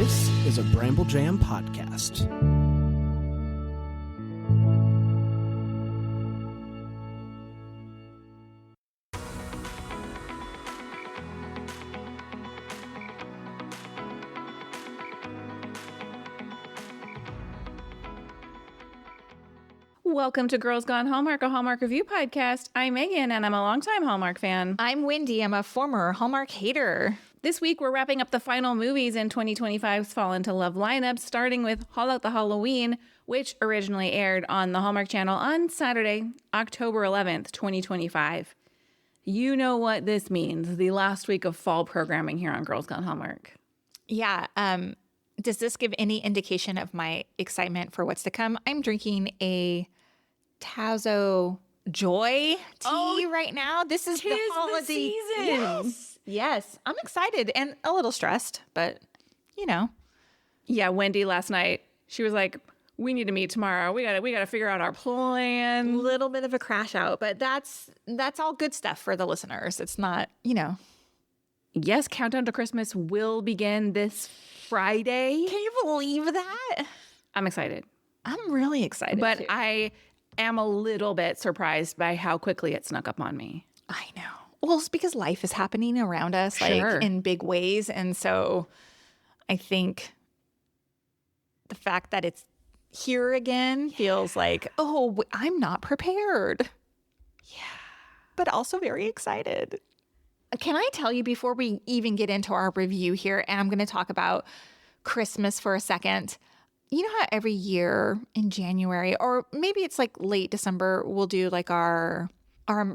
This is a Bramble Jam podcast. Welcome to Girls Gone Hallmark, a Hallmark review podcast. I'm Megan, and I'm a longtime Hallmark fan. I'm Wendy. I'm a former Hallmark hater. This week, we're wrapping up the final movies in 2025's Fall into Love lineup, starting with Haul Out the Halloween, which originally aired on the Hallmark Channel on Saturday, October 11th, 2025. You know what this means, the last week of fall programming here on Girls Gone Hallmark. Yeah. Does this give any indication of my excitement for what's to come? I'm drinking a Tazo Joy tea right now. This is the holiday season. Yes. I'm excited and a little stressed, but you know. Yeah, Wendy last night, she was like, we need to meet tomorrow. We gotta figure out our plan. Little bit of a crash out, but that's all good stuff for the listeners. It's not, you know. Yes, Countdown to Christmas will begin this Friday. Can you believe that? I'm excited. I'm really excited. But too. I am a little bit surprised by how quickly it snuck up on me. I know. Well, it's because life is happening around us, Sure. like in big ways. And so I think the fact that it's here again feels like, oh, I'm not prepared. Yeah. But also very excited. Can I tell you before we even get into our review here, and I'm going to talk about Christmas for a second. You know how every year in January, or maybe it's like late December, we'll do like our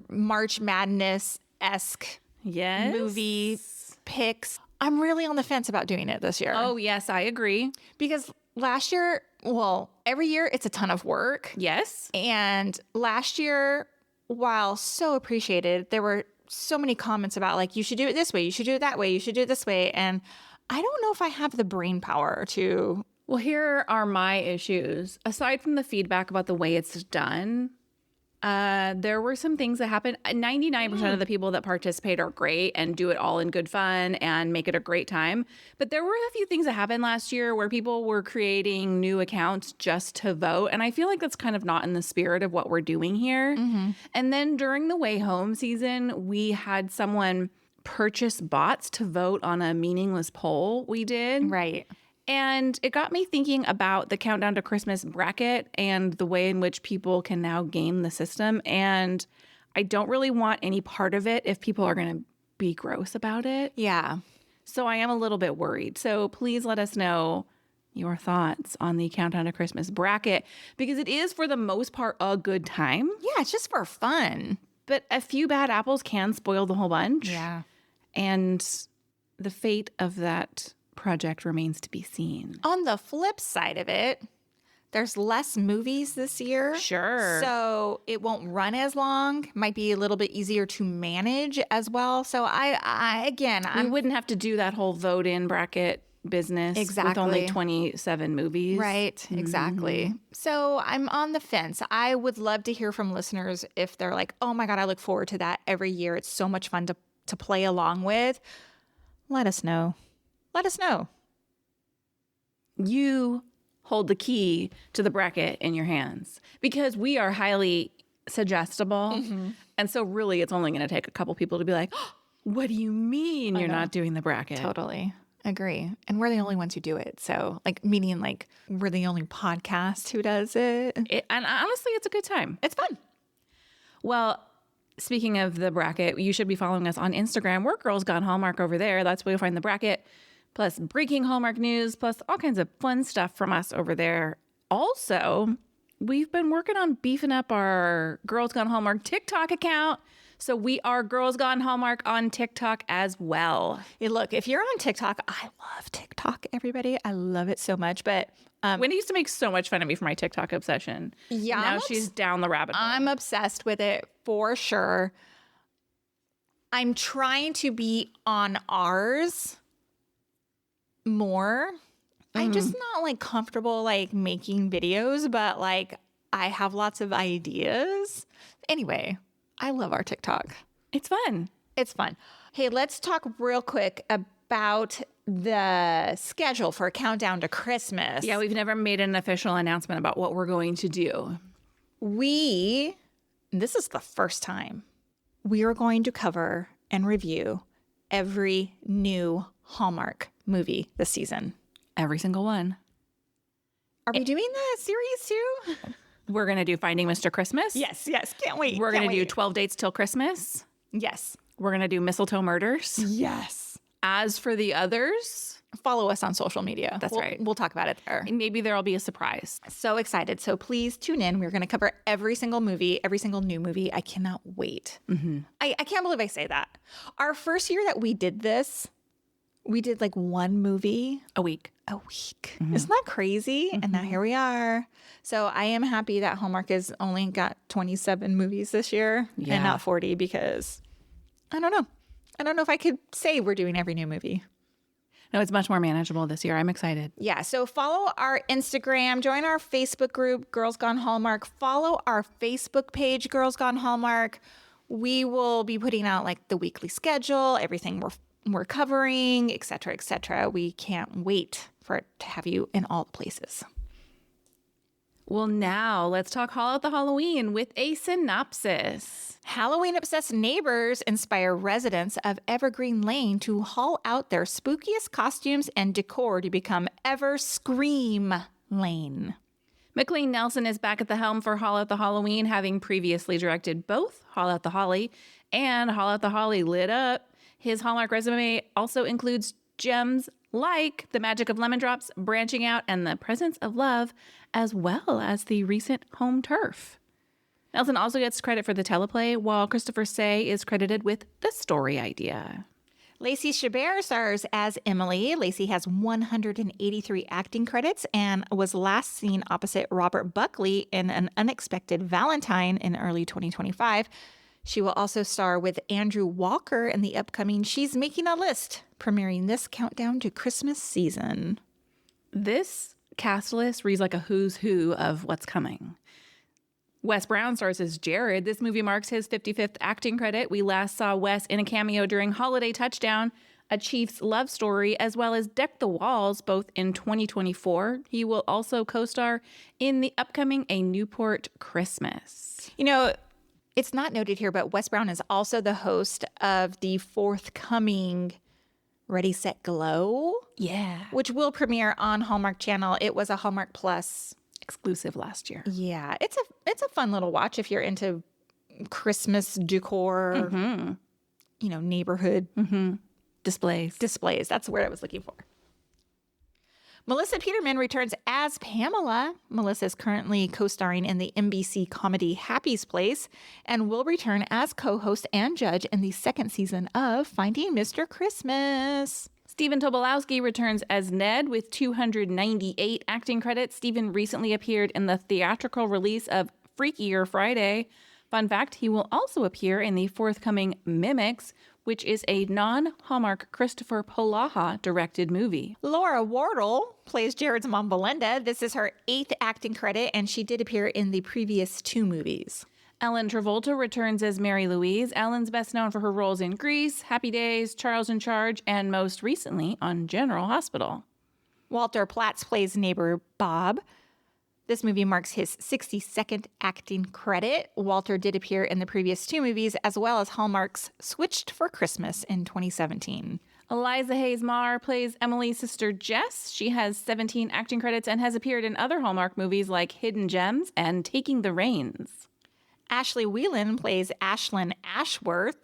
March Madness-esque movie picks. I'm really on the fence about doing it this year. Oh, yes, I agree. Because last year, well, every year it's a ton of work. Yes. And last year, while so appreciated, there were so many comments about like, you should do it this way, you should do it that way, you should do it this way. And I don't know if I have the brain power to. Well, here are my issues. Aside from the feedback about the way it's done, there were some things that happened. 99% of the people that participate are great and do it all in good fun and make it a great time. But there were a few things that happened last year where people were creating new accounts just to vote. And I feel like that's kind of not in the spirit of what we're doing here. Mm-hmm. And then during the Way Home season, we had someone purchase bots to vote on a meaningless poll we did. Right. And it got me thinking about the Countdown to Christmas bracket and the way in which people can now game the system. And I don't really want any part of it if people are going to be gross about it. Yeah. So I am a little bit worried. So please let us know your thoughts on the Countdown to Christmas bracket, because it is, for the most part, a good time. Yeah, it's just for fun. But a few bad apples can spoil the whole bunch. Yeah. And the fate of that project remains to be seen. On the flip side of it, there's less movies this year. Sure. So it won't run as long. Might be a little bit easier to manage as well. So we wouldn't have to do that whole vote-in bracket business with only 27 movies. Right, Mm-hmm. exactly. So I'm on the fence. I would love to hear from listeners if they're like, oh my God, I look forward to that every year. It's so much fun to play along with. Let us know. Let us know. You hold the key to the bracket in your hands, because we are highly suggestible. Mm-hmm. And so really it's only going to take a couple people to be like, oh, what do you mean you're not doing the bracket? Totally. Agree. And we're the only ones who do it. So meaning we're the only podcast who does it. And honestly, it's a good time. It's fun. Well, speaking of the bracket, you should be following us on Instagram. We're Girls Gone Hallmark over there. That's where you'll find the bracket, plus breaking Hallmark news, plus all kinds of fun stuff from us over there. Also, we've been working on beefing up our Girls Gone Hallmark TikTok account. So we are Girls Gone Hallmark on TikTok as well. Hey, look, if you're on TikTok, I love TikTok, everybody. I love it so much. But Wendy used to make so much fun of me for my TikTok obsession. Yeah. Now she's down the rabbit hole. I'm obsessed with it for sure. I'm trying to be on ours more. I'm just not comfortable making videos, but I have lots of ideas. Anyway, I love our TikTok. It's fun. It's fun. Hey, let's talk real quick about the schedule for Countdown to Christmas. Yeah, we've never made an official announcement about what we're going to do. This is the first time, we are going to cover and review every new Hallmark movie this season. Every single one. Are we doing the series too? We're going to do Finding Mr. Christmas. Yes. Can't wait. We're going to do 12 Dates Till Christmas. Yes. We're going to do Mistletoe Murders. Yes. As for the others, follow us on social media. That's right. We'll talk about it there. Maybe there'll be a surprise. So excited. So please tune in. We're going to cover every single movie, every single new movie. I cannot wait. Mm-hmm. I can't believe I say that. Our first year that we did this, we did like one movie A week. Mm-hmm. Isn't that crazy? Mm-hmm. And now here we are. So I am happy that Hallmark has only got 27 movies this year and not 40 because I don't know. I don't know if I could say we're doing every new movie. No, it's much more manageable this year. I'm excited. Yeah. So follow our Instagram, join our Facebook group, Girls Gone Hallmark. Follow our Facebook page, Girls Gone Hallmark. We will be putting out like the weekly schedule, everything we're covering, et cetera, et cetera. We can't wait for it to have you in all the places. Well, now let's talk Haul Out the Halloween with a synopsis. Halloween-obsessed neighbors inspire residents of Evergreen Lane to haul out their spookiest costumes and decor to become EverSCREAM Lane. McLean Nelson is back at the helm for Haul Out the Halloween, having previously directed both Haul Out the Holly and Haul Out the Holly Lit Up. His Hallmark resume also includes gems like The Magic of Lemon Drops, Branching Out, and The Presence of Love, as well as the recent Home Turf. Nelson also gets credit for the teleplay, while Christopher Say is credited with the story idea. Lacey Chabert stars as Emily. Lacey has 183 acting credits and was last seen opposite Robert Buckley in An Unexpected Valentine in early 2025. She will also star with Andrew Walker in the upcoming She's Making a List, premiering this countdown to Christmas season. This cast list reads like a who's who of what's coming. Wes Brown stars as Jared. This movie marks his 55th acting credit. We last saw Wes in a cameo during Holiday Touchdown, A Chief's Love Story, as well as Deck the Walls, both in 2024. He will also co-star in the upcoming A Newport Christmas. You know, it's not noted here, but Wes Brown is also the host of the forthcoming Ready, Set, Glow. Yeah. Which will premiere on Hallmark Channel. It was a Hallmark Plus exclusive last year. Yeah, it's a fun little watch if you're into Christmas decor, neighborhood displays. That's the word I was looking for. Melissa Peterman returns as Pamela. Melissa is currently co-starring in the NBC comedy Happy's Place and will return as co-host and judge in the second season of Finding Mr. Christmas. Stephen Tobolowsky returns as Ned with 298 acting credits. Stephen recently appeared in the theatrical release of Freakier Friday. Fun fact, he will also appear in the forthcoming Mimics, which is a non-Hallmark Christopher Polaha directed movie. Laura Wardle plays Jared's mom, Belinda. This is her 8th acting credit, and she did appear in the previous 2 movies. Ellen Travolta returns as Mary Louise. Ellen's best known for her roles in Grease, Happy Days, Charles in Charge, and most recently on General Hospital. Walter Platz plays neighbor Bob. This movie marks his 62nd acting credit. Walter did appear in the previous 2 movies, as well as Hallmark's Switched for Christmas in 2017. Eliza Hayes Marr plays Emily's sister Jess. She has 17 acting credits and has appeared in other Hallmark movies like Hidden Gems and Taking the Reins. Ashley Whelan plays Ashlyn Ashworth.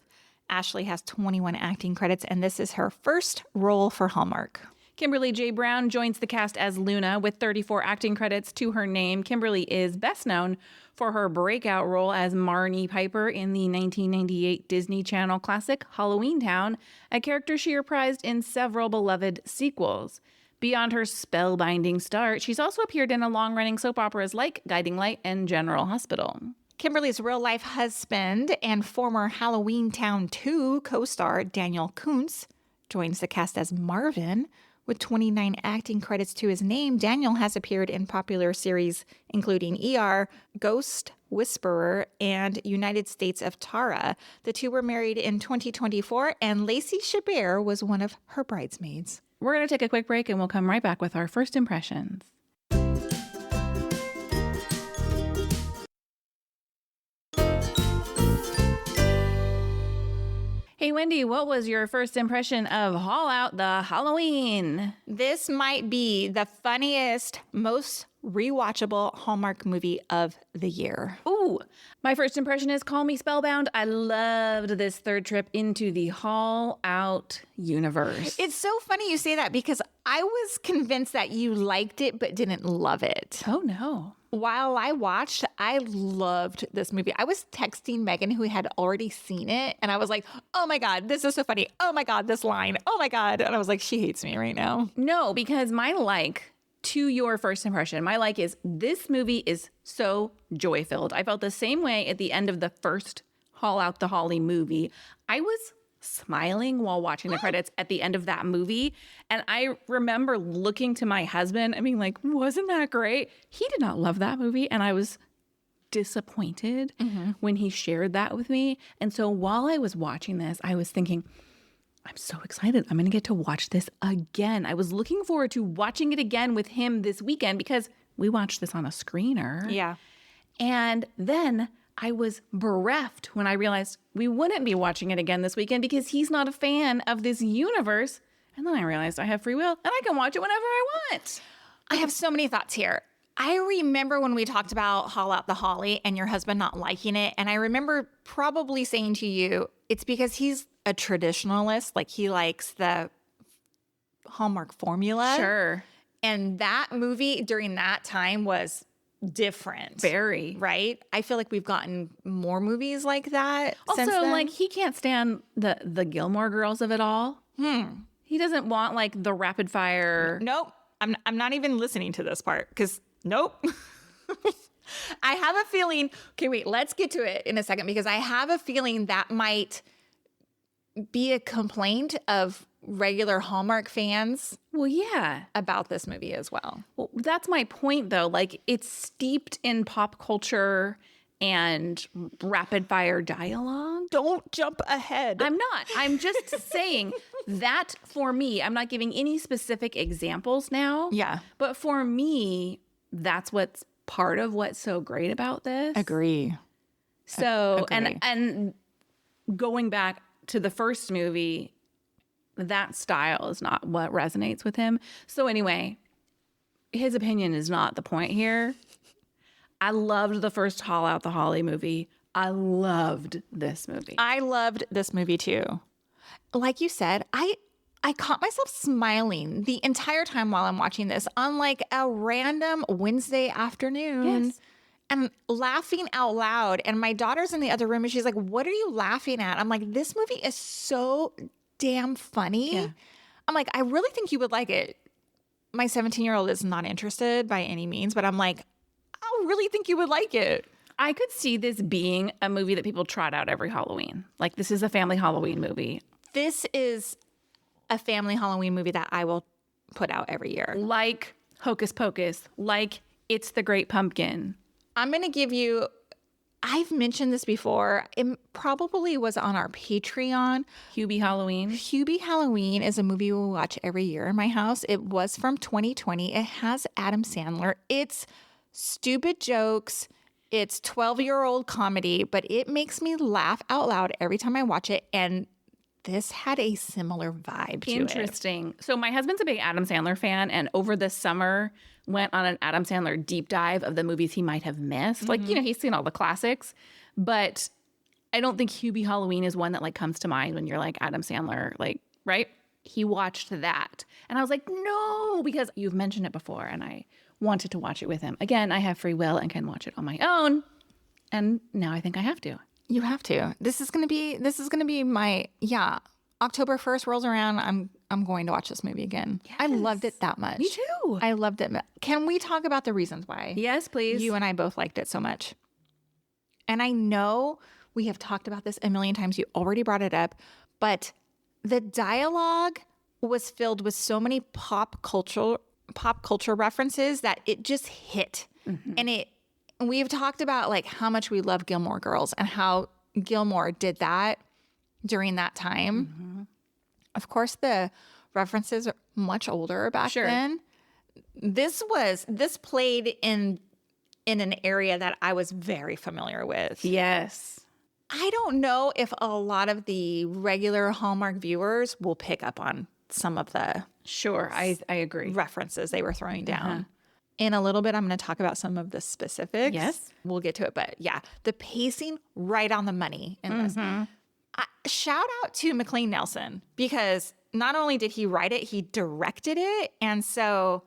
Ashley has 21 acting credits, and this is her first role for Hallmark. Kimberly J. Brown joins the cast as Luna with 34 acting credits to her name. Kimberly is best known for her breakout role as Marnie Piper in the 1998 Disney Channel classic Halloweentown, a character she reprised in several beloved sequels. Beyond her spellbinding start, she's also appeared in long-running soap operas like Guiding Light and General Hospital. Kimberly's real-life husband and former Halloweentown 2 co-star Daniel Kountz joins the cast as Marvin. With 29 acting credits to his name, Daniel has appeared in popular series including ER, Ghost Whisperer, and United States of Tara. The 2 were married in 2024, and Lacey Chabert was one of her bridesmaids. we're going to take a quick break and we'll come right back with our first impressions. Hey, Wendy, what was your first impression of Haul Out the Halloween? This might be the funniest, most rewatchable Hallmark movie of the year. Ooh, my first impression is Call Me Spellbound. I loved this third trip into the Haul Out universe. It's so funny you say that because I was convinced that you liked it but didn't love it. Oh, no. While I watched, I loved this movie. I was texting Megan, who had already seen it, and I was like, oh my God, this is so funny. Oh my God, this line. Oh my God. And I was like, she hates me right now. No, because my like to your first impression, my like is this movie is so joy-filled. I felt the same way at the end of the first Haul Out the Holly movie. I was smiling while watching the credits at the end of that movie. And I remember looking to my husband and being like, wasn't that great? He did not love that movie. And I was disappointed when he shared that with me. And so while I was watching this, I was thinking, I'm so excited. I'm going to get to watch this again. I was looking forward to watching it again with him this weekend because we watched this on a screener. Yeah. And then I was bereft when I realized we wouldn't be watching it again this weekend because he's not a fan of this universe. And then I realized I have free will and I can watch it whenever I want. I have so many thoughts here. I remember when we talked about Haul Out the Holly and your husband not liking it. And I remember probably saying to you, it's because he's a traditionalist. Like he likes the Hallmark formula. Sure. And that movie during that time was different. Very. Right? I feel like we've gotten more movies like that. since Also, then. like he can't stand the Gilmore Girls of it all. He doesn't want like the rapid fire. Nope. I'm not even listening to this part because nope. I have a feeling. Okay, wait, let's get to it in a second because I have a feeling that might be a complaint of regular Hallmark fans Well, yeah. about this movie as well. Well, that's my point, though. Like, it's steeped in pop culture and rapid fire dialogue. Don't jump ahead. I'm not. I'm just saying that for me, I'm not giving any specific examples now. Yeah. But for me, that's what's part of what's so great about this. Agree. So, Agree. and going back to the first movie, that style is not what resonates with him. So anyway, his opinion is not the point here. I loved the first Haul Out the Holly movie. I loved this movie. I loved this movie too. Like you said, I caught myself smiling the entire time while I'm watching this on like a random Wednesday afternoon. Yes. And laughing out loud. And my daughter's in the other room and she's like, what are you laughing at? I'm like, this movie is so damn funny. Yeah. I'm like, I really think you would like it. My 17-year-old is not interested by any means, but I'm like, I really think you would like it. I could see this being a movie that people trot out every Halloween. Like, this is a family Halloween movie. This is a family Halloween movie that I will put out every year. Like Hocus Pocus, like It's the Great Pumpkin. I'm going to give you, I've mentioned this before. It probably was on our Patreon. Hubie Halloween. Hubie Halloween is a movie we watch every year in my house. It was from 2020. It has Adam Sandler. It's stupid jokes. It's 12-year-old comedy, but it makes me laugh out loud every time I watch it. And this had a similar vibe to it. Interesting. So my husband's a big Adam Sandler fan, and over the summer went on an Adam Sandler deep dive of the movies he might have missed. Like, you know, he's seen all the classics, but I don't think Hubie Halloween is one that like comes to mind when you're like Adam Sandler, like, right? He watched that. And I was like, no, because you've mentioned it before and I wanted to watch it with him. Again, I have free will and can watch it on my own. And now I think I have to. You have to. This is gonna be my October 1st rolls around. I'm going to watch this movie again. Yes. I loved it that much. Me too. I loved it. Can we talk about the reasons why? Yes, please. You and I both liked it so much. And I know we have talked about this a million times. You already brought it up, but the dialogue was filled with so many pop culture references that it just hit. And we've talked about like how much we love Gilmore Girls and how Gilmore did that during that time. Of course, the references are much older back Sure. then. This played in an area that I was very familiar with. Yes. I don't know if a lot of the regular Hallmark viewers will pick up on some of the Sure. I agree. references they were throwing down. In a little bit, I'm going to talk about some of the specifics. Yes. We'll get to it. But yeah, the pacing right on the money in this. Shout out to McLean Nelson, because not only did he write it, he directed it. And so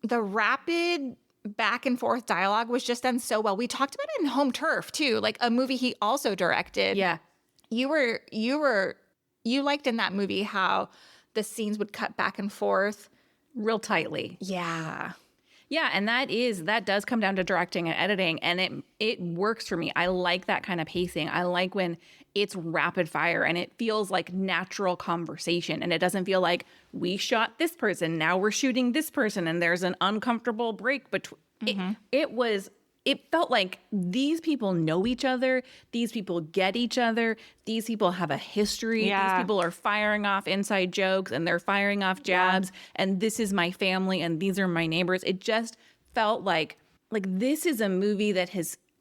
the rapid back and forth dialogue was just done so well. We talked about it in Home Turf too, like a movie he also directed. Yeah. You liked in that movie how the scenes would cut back and forth. Real tightly. Yeah. Yeah, and that does come down to directing and editing, and it works for me. I like that kind of pacing. I like when it's rapid fire and it feels like natural conversation, and it doesn't feel like we shot this person, now we're shooting this person, and there's an uncomfortable break between. It felt like these people know each other. These people get each other. These people have a history. Yeah. These people are firing off inside jokes and they're firing off jabs. And this is my family and these are my neighbors. It just felt like this is a movie that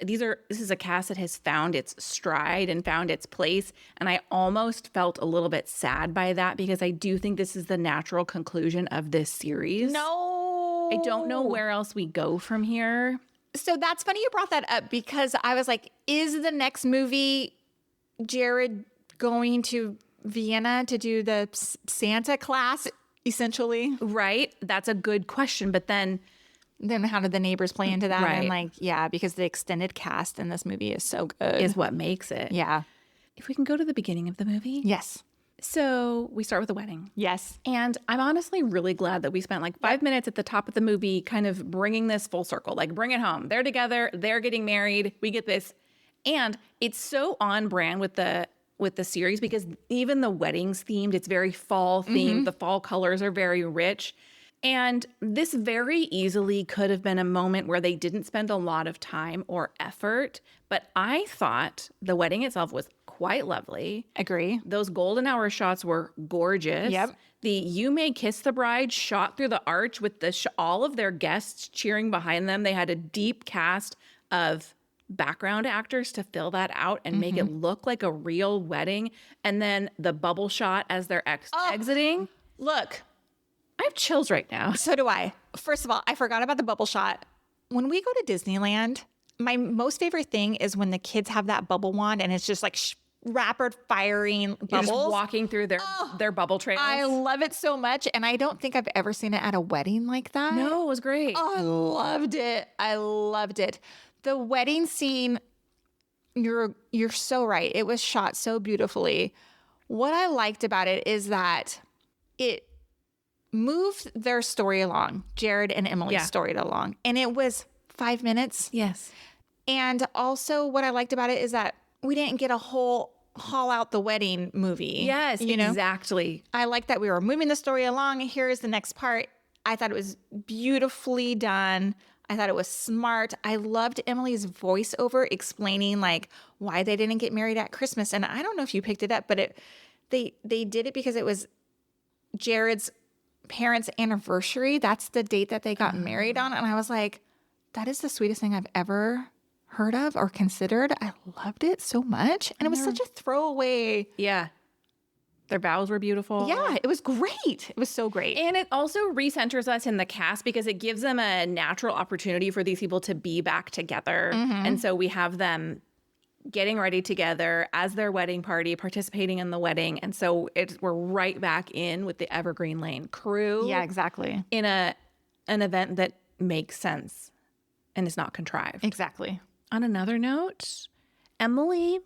this is a cast that has found its stride and found its place. And I almost felt a little bit sad by that, because I do think this is the natural conclusion of this series. No. I don't know where else we go from here. So that's funny you brought that up, because I was like, is the next movie Jared going to Vienna to do the Santa class, essentially? Right? That's a good question. But then How did the neighbors play into that? Right. And yeah, because the extended cast in this movie is so good. is what makes it. Yeah. If we can go to the beginning of the movie. Yes. So we start with the wedding. Yes. And I'm honestly really glad that we spent like 5 minutes at the top of the movie kind of bringing this full circle, like bring it home. They're together, they're getting married, we get this. And it's so on brand with the series, because even the wedding's themed. It's very fall themed. The fall colors are very rich. And this very easily could have been a moment where they didn't spend a lot of time or effort. But I thought the wedding itself was quite lovely. Agree. Those golden hour shots were gorgeous. Yep. The "You May Kiss the Bride" shot through the arch with all of their guests cheering behind them. They had a deep cast of background actors to fill that out and make it look like a real wedding. And then the bubble shot as they're exiting. Look, I have chills right now. so do I. First of all, I forgot about the bubble shot. When we go to Disneyland, my most favorite thing is when the kids have that bubble wand and it's just like rapid firing You're bubbles. just walking through their bubble trails. I love it so much. And I don't think I've ever seen it at a wedding like that. No, it was great. Oh, I loved it. I loved it. The wedding scene, you're so right. It was shot so beautifully. What I liked about it is that it moved their story along, Jared and Emily's story along. And it was 5 minutes. Yes. And also what I liked about it is that we didn't get a whole haul out the wedding movie. Yes, exactly. I like that we were moving the story along. Here is the next part. I thought it was beautifully done. I thought it was smart. I loved Emily's voiceover explaining like why they didn't get married at Christmas. And I don't know if you picked it up, but they did it because it was Jared's parents' anniversary. That's the date that they got married on. And I was like, that is the sweetest thing I've ever heard of or considered. I loved it so much. And it was such a throwaway. Yeah. Their vows were beautiful. Yeah, it was great. It was so great. And it also recenters us in the cast because it gives them a natural opportunity for these people to be back together. And so we have them getting ready together as their wedding party, participating in the wedding. And so we're right back in with the Evergreen Lane crew. Yeah, exactly. In an event that makes sense and is not contrived. Exactly. On another note, Emily,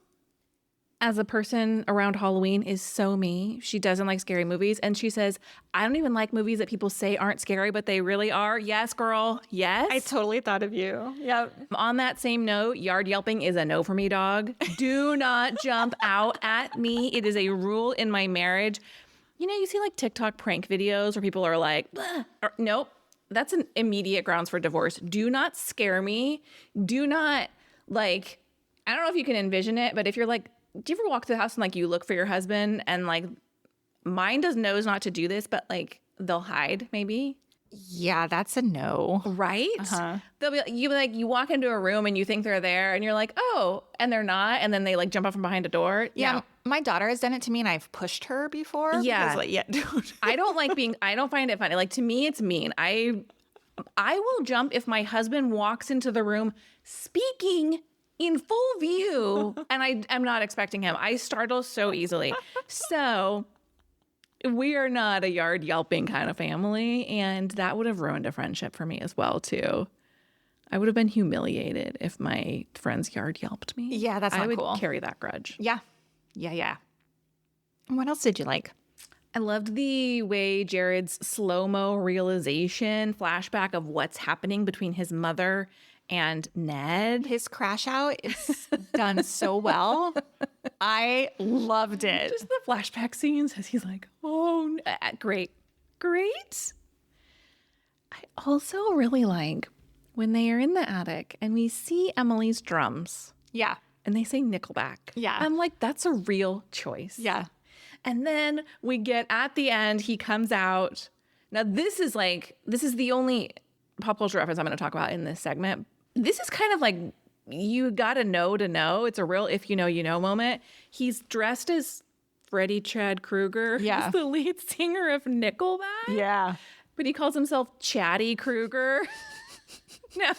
as a person around Halloween, is so me. She doesn't like scary movies. And she says, I don't even like movies that people say aren't scary, but they really are. Yes, girl. Yes. I totally thought of you. Yep. On that same note, yard yelping is a no for me, dog. Do not jump out at me. It is a rule in my marriage. You know, you see like TikTok prank videos where people are like, nope. That's an immediate grounds for divorce. Do not scare me. Do not I don't know if you can envision it, but if you're like, do you ever walk to the house and like you look for your husband and like mine knows not to do this, but like they'll hide maybe. Yeah, that's a no. Right? Uh-huh. They'll be you walk into a room and you think they're there and you're like, oh, and they're not. And then they like jump up from behind a door. Yeah, No. my daughter has done it to me and I've pushed her before. Yeah. Because, like, dude. I don't find it funny. Like, to me, it's mean. I will jump if my husband walks into the room speaking in full view and I'm not expecting him. I startle so easily. So we are not a yard yelping kind of family, and that would have ruined a friendship for me as well, too. I would have been humiliated if my friend's yard yelped me. Yeah, that's not cool. I cool. would carry that grudge. Yeah. What else did you like? I loved the way Jared's slow-mo realization flashback of what's happening between his mother and Ned. His crash out is done so well. I loved it. Just the flashback scenes as he's like, oh, great. I also really like when they are in the attic and we see Emily's drums Yeah. and they say Nickelback. Yeah. I'm like, that's a real choice. Yeah. And then we get at the end, he comes out. Now, this is the only pop culture reference I'm going to talk about in this segment. This is kind of like, you got to know. It's a real if you know, you know moment. He's dressed as Freddie Chad Krueger. Yeah. He's the lead singer of Nickelback. Yeah. But he calls himself Chatty Krueger. Now,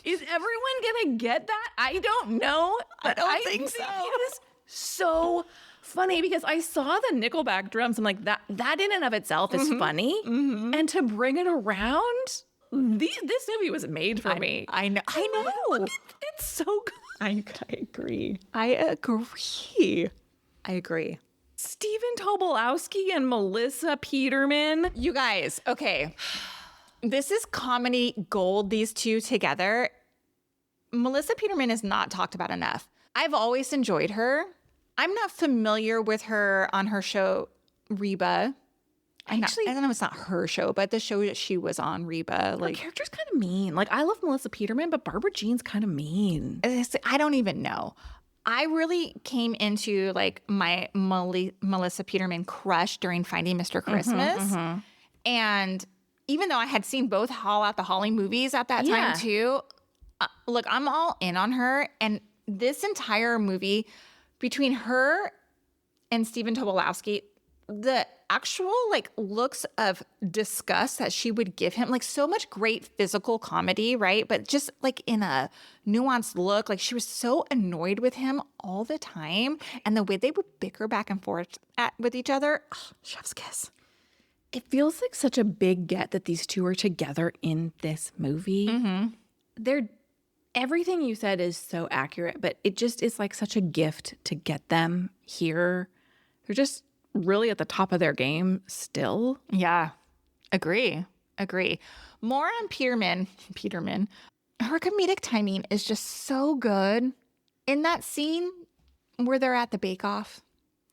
is everyone going to get that? I don't know. I don't think so. It is so funny because I saw the Nickelback drums. I'm like, that in and of itself is funny. Mm-hmm. And to bring it around, this movie was made for me. I know. It's so good. I agree. Stephen Tobolowsky and Melissa Peterman. You guys, okay. This is comedy gold, these two together. Melissa Peterman is not talked about enough. I've always enjoyed her. I'm not familiar with her on her show, Reba. I don't know, it's not her show, but the show that she was on, Reba. Her character's kind of mean. Like, I love Melissa Peterman, but Barbara Jean's kind of mean. I don't even know. I really came into like my Melissa Peterman crush during Finding Mr. Christmas. And even though I had seen both Hall at the Holly movies at that time too, look, I'm all in on her. And this entire movie, between her and Stephen Tobolowsky, the actual like looks of disgust that she would give him, like so much great physical comedy, right? But just like in a nuanced look, like she was so annoyed with him all the time. And the way they would bicker back and forth with each other, chef's kiss. It feels like such a big get that these two are together in this movie. Mm-hmm. Everything you said is so accurate, but it just is like such a gift to get them here. They're just really at the top of their game still. Yeah, agree. More on Peterman. Her comedic timing is just so good. In that scene where they're at the bake-off.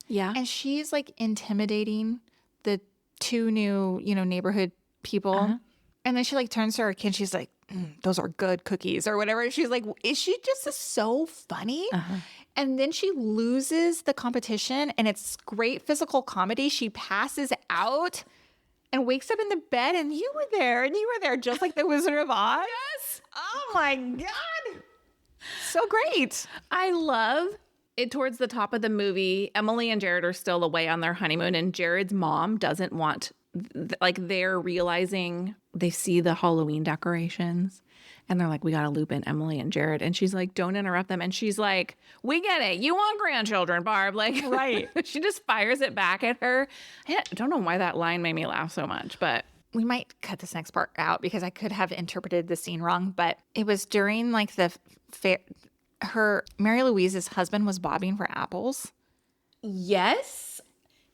Yeah. And she's like intimidating the two new, neighborhood people. And then she like turns to her kid. She's like, those are good cookies or whatever. She's like, is she just so funny? And then she loses the competition and it's great physical comedy. She passes out and wakes up in the bed and you were there just like the Wizard of Oz. Yes. Oh my God. So great. I love it. Towards the top of the movie, Emily and Jared are still away on their honeymoon and Jared's mom doesn't want, they're realizing they see the Halloween decorations and they're like, we got to loop in Emily and Jared. And she's like, don't interrupt them. And she's like, we get it. You want grandchildren, Barb. Like, right. She just fires it back at her. I don't know why that line made me laugh so much, but we might cut this next part out because I could have interpreted the scene wrong, but it was during like the fair. Mary Louise's husband was bobbing for apples. Yes.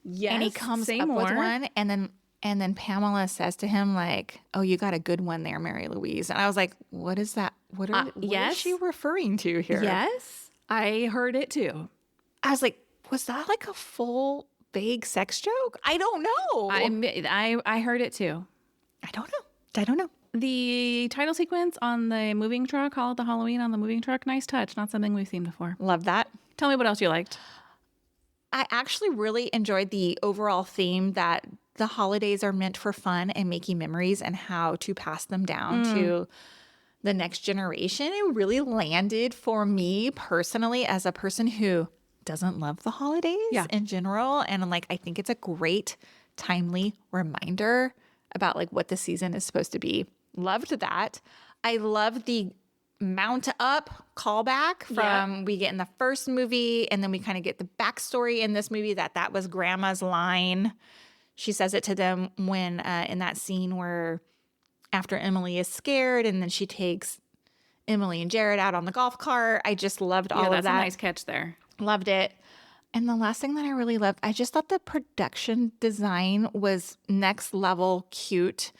And he comes up with one and then Pamela says to him like, oh, you got a good one there, Mary Louise. And I was like, what is that? What is she referring to here? Yes. I heard it too. I was like, was that like a full vague sex joke? I don't know. I heard it too. I don't know. The title sequence on the moving truck, Call It the Halloween on the moving truck, nice touch. Not something we've seen before. Love that. Tell me what else you liked. I actually really enjoyed the overall theme that the holidays are meant for fun and making memories and how to pass them down to the next generation. It really landed for me personally as a person who doesn't love the holidays in general. And like, I think it's a great, timely reminder about like what the season is supposed to be. Loved that. I love the mount up callback from we get in the first movie, and then we kind of get the backstory in this movie that was grandma's line. She says it to them when in that scene where after Emily is scared and then she takes Emily and Jared out on the golf cart. I just loved all of that. That's a nice catch there. Loved it. And the last thing that I really loved, I just thought the production design was next level cute.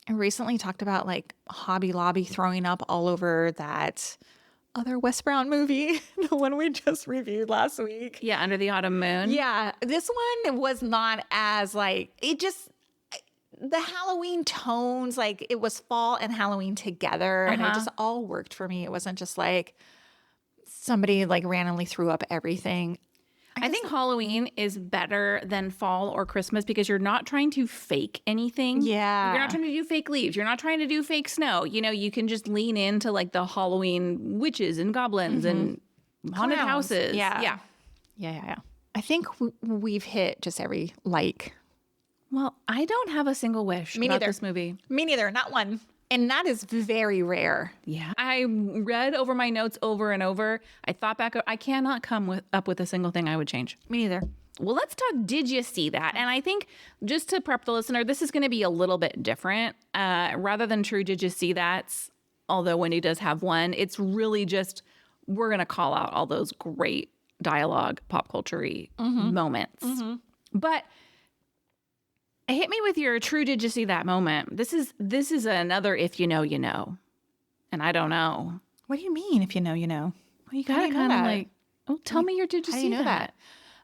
I recently talked about like Hobby Lobby throwing up all over that other Wes Brown movie, the one we just reviewed last week. Yeah, Under the Autumn Moon. Yeah, this one was not as like, the Halloween tones, like it was fall and Halloween together, and it just all worked for me. It wasn't just like somebody like randomly threw up everything. I think Halloween is better than fall or Christmas because you're not trying to fake anything. Yeah. You're not trying to do fake leaves. You're not trying to do fake snow. You know, you can just lean into like the Halloween witches and goblins and haunted Clowns. houses. Yeah. I think we've hit just every like. Well, I don't have a single wish about this movie. Me neither. Not one. And that is very rare. Yeah. I read over my notes over and over. I thought back, I cannot come up with a single thing I would change. Me neither. Well, let's talk Did You See That? And I think just to prep the listener, this is going to be a little bit different. Rather than true Did You See That's, although Wendy does have one, it's really just we're going to call out all those great dialogue, pop culture-y moments. But hit me with your true Did You See That moment. This is another if you know, you know. And I don't know. What do you mean if you know, you know? Well, you got to kind of like, oh, tell me your Did You How do See you know that?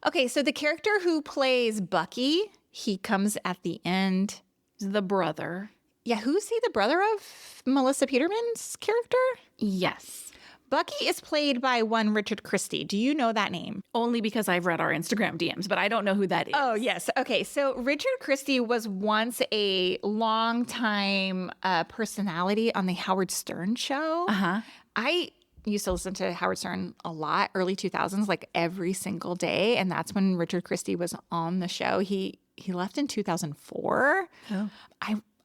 Okay, so the character who plays Bucky, he comes at the end. The brother. Yeah, who's he the brother of Melissa Peterman's character? Yes. Bucky is played by one Richard Christie. Do you know that name? Only because I've read our Instagram DMs, but I don't know who that is. Oh, yes. Okay. So Richard Christie was once a longtime personality on the Howard Stern show. I used to listen to Howard Stern a lot, early 2000s, like every single day. And that's when Richard Christie was on the show. He left in 2004. Oh.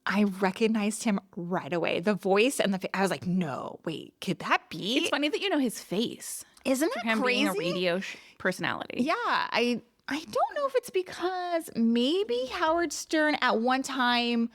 I recognized him right away. The voice and I was like, no, wait, could that be? It's funny that you know his face. Isn't For that him crazy? being a radio personality. Yeah, I don't know if it's because maybe Howard Stern at one time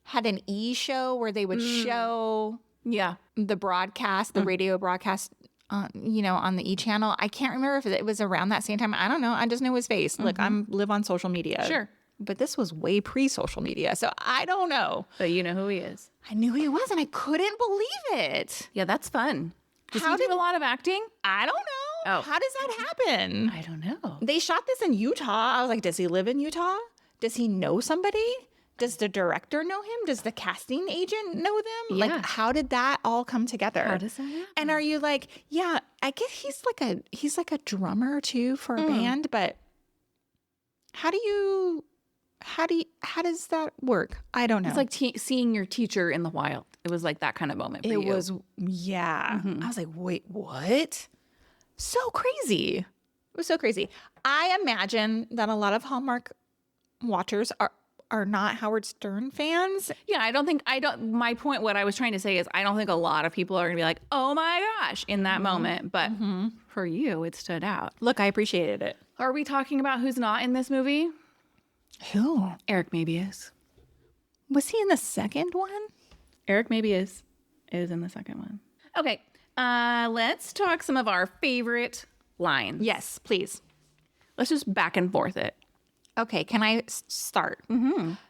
had an E show where they would show the broadcast, the radio broadcast, on the E channel. I can't remember if it was around that same time. I don't know. I just know his face. Look, live on social media. Sure. But this was way pre-social media, so I don't know. But you know who he is. I knew who he was, and I couldn't believe it. Yeah, that's fun. Does How he do did- a lot of acting? I don't know. Oh. How does that happen? I don't know. They shot this in Utah. I was like, does he live in Utah? Does he know somebody? Does the director know him? Does the casting agent know them? Yeah. Like, how did that all come together? How does that happen? And are you like, yeah, I guess he's like a drummer too for a band, but how does that work? I don't know. It's like seeing your teacher in the wild. It was like that kind of moment for you. It was, yeah. I was like, wait, what? So crazy. It was so crazy. I imagine that a lot of Hallmark watchers are not Howard Stern fans. Yeah, my point, what I was trying to say is I don't think a lot of people are going to be like, oh my gosh, in that moment. But for you, it stood out. Look, I appreciated it. Are we talking about who's not in this movie? Who? Eric maybe is. Was he in the second one? Eric maybe is in the second one. Okay, let's talk some of our favorite lines. Yes, please. Let's just back and forth it. Okay, can I start?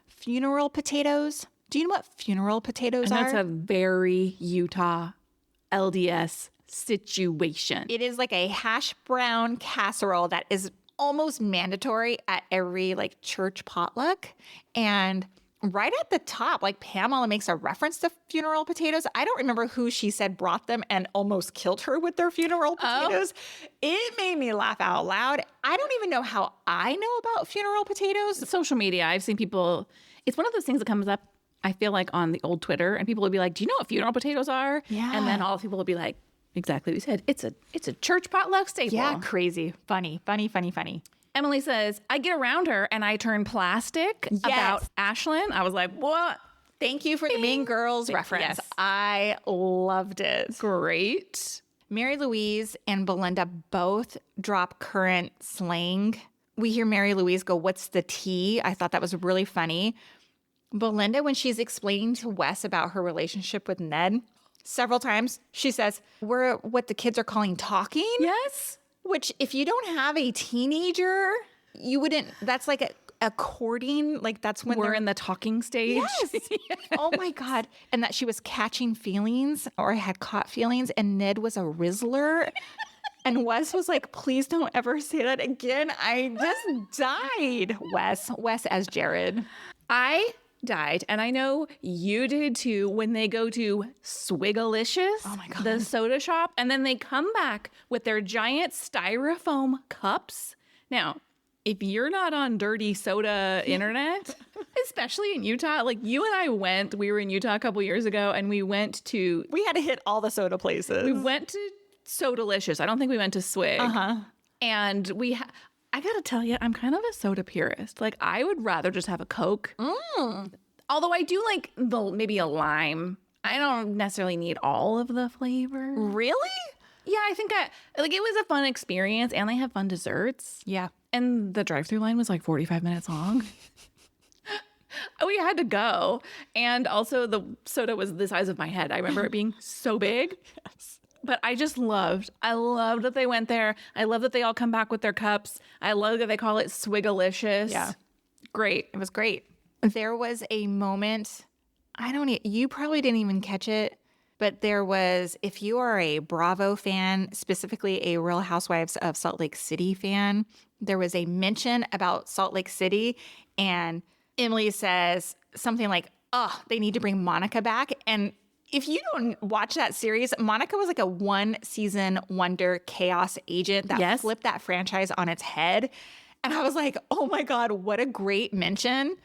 Funeral potatoes. Do you know what funeral potatoes And are? that's a very Utah LDS situation. It is like a hash brown casserole that is almost mandatory at every like church potluck. And right at the top, like Pamela makes a reference to funeral potatoes. I don't remember who she said brought them and almost killed her with their funeral potatoes. It made me laugh out loud. I don't even know how I know about funeral potatoes. Social media, I've seen people, it's one of those things that comes up, I feel like, on the old Twitter, and people will be like, do you know what funeral potatoes are? Yeah. And then all the people will be like, exactly what you said. It's a church potluck staple. Yeah, crazy. Funny. Emily says, I get around her and I turn plastic about Ashlyn. I was like, what? Thank you for the Mean Girls reference. Yes. I loved it. Great. Mary Louise and Belinda both drop current slang. We hear Mary Louise go, what's the tea? I thought that was really funny. Belinda, when she's explaining to Wes about her relationship with Ned, several times she says, we're what the kids are calling talking. Yes. Which, if you don't have a teenager, you wouldn't, that's like a courting, like that's when We're they're in the talking stage. Yes. Oh my God. And that she was catching feelings or had caught feelings, and Ned was a Rizzler. And Wes was like, please don't ever say that again. I just died. Wes as Jared. I died, and I know you did too, when they go to Swigalicious, Oh my God. the soda shop, and then they come back with their giant styrofoam cups. Now, if you're not on dirty soda internet, especially in Utah, like you and I we were in Utah a couple years ago, and we had to hit all the soda places. we went to Sodalicious. I don't think we went to Swig. And I gotta tell you, I'm kind of a soda purist. Like, I would rather just have a Coke. Although I do like maybe a lime. I don't necessarily need all of the flavor. Really? Yeah, I think it was a fun experience, and they have fun desserts. Yeah. And the drive-through line was like 45 minutes long. We had to go. And also the soda was the size of my head. I remember it being so big. Yes. But I loved that they went there. I love that they all come back with their cups. I love that they call it Swigalicious. Yeah. Great. It was great. There was a moment, you probably didn't even catch it, but there was, if you are a Bravo fan, specifically a Real Housewives of Salt Lake City fan, there was a mention about Salt Lake City, and Emily says something like, oh, they need to bring Monica back. And if you don't watch that series, Monica was like a one-season wonder chaos agent that flipped that franchise on its head. And I was like, oh my God, what a great mention.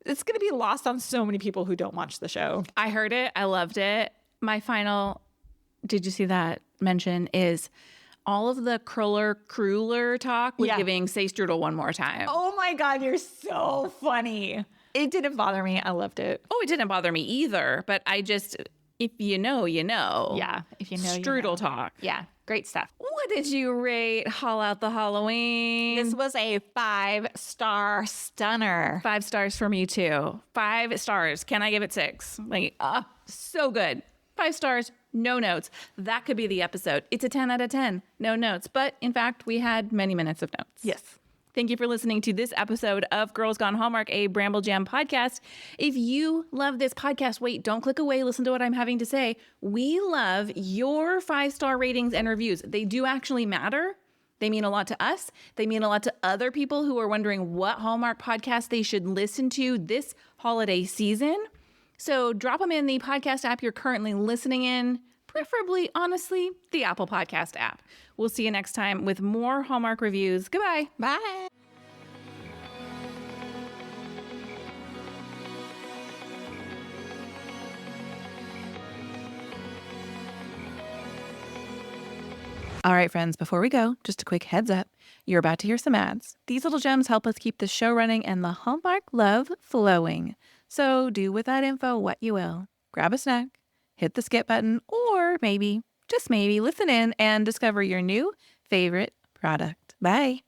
It's going to be lost on so many people who don't watch the show. I heard it. I loved it. My final, did you see that mention, is all of the cruller talk with giving Say Strudel one more time. Oh my God, you're so funny. It didn't bother me. I loved it. Oh, it didn't bother me either. But if you know, you know. Yeah, if you know, Strudel you know. talk. Yeah, great stuff. What did you rate Haul Out the Halloween? This was a 5-star stunner. 5 stars for me too. 5 stars. Can I give it 6? So good. 5 stars, no notes. That could be the episode. It's a 10 out of 10, no notes. But in fact, we had many minutes of notes. Yes. Thank you for listening to this episode of Girls Gone Hallmark, a Bramble Jam podcast. If you love this podcast, wait, don't click away. Listen to what I'm having to say. We love your 5-star ratings and reviews. They do actually matter. They mean a lot to us. They mean a lot to other people who are wondering what Hallmark podcast they should listen to this holiday season. So drop them in the podcast app you're currently listening in. Preferably, honestly, the Apple Podcast app. We'll see you next time with more Hallmark reviews. Goodbye. Bye. All right, friends, before we go, just a quick heads up. You're about to hear some ads. These little gems help us keep the show running and the Hallmark love flowing. So do with that info what you will. Grab a snack, hit the skip button, or maybe, just maybe, listen in and discover your new favorite product. Bye.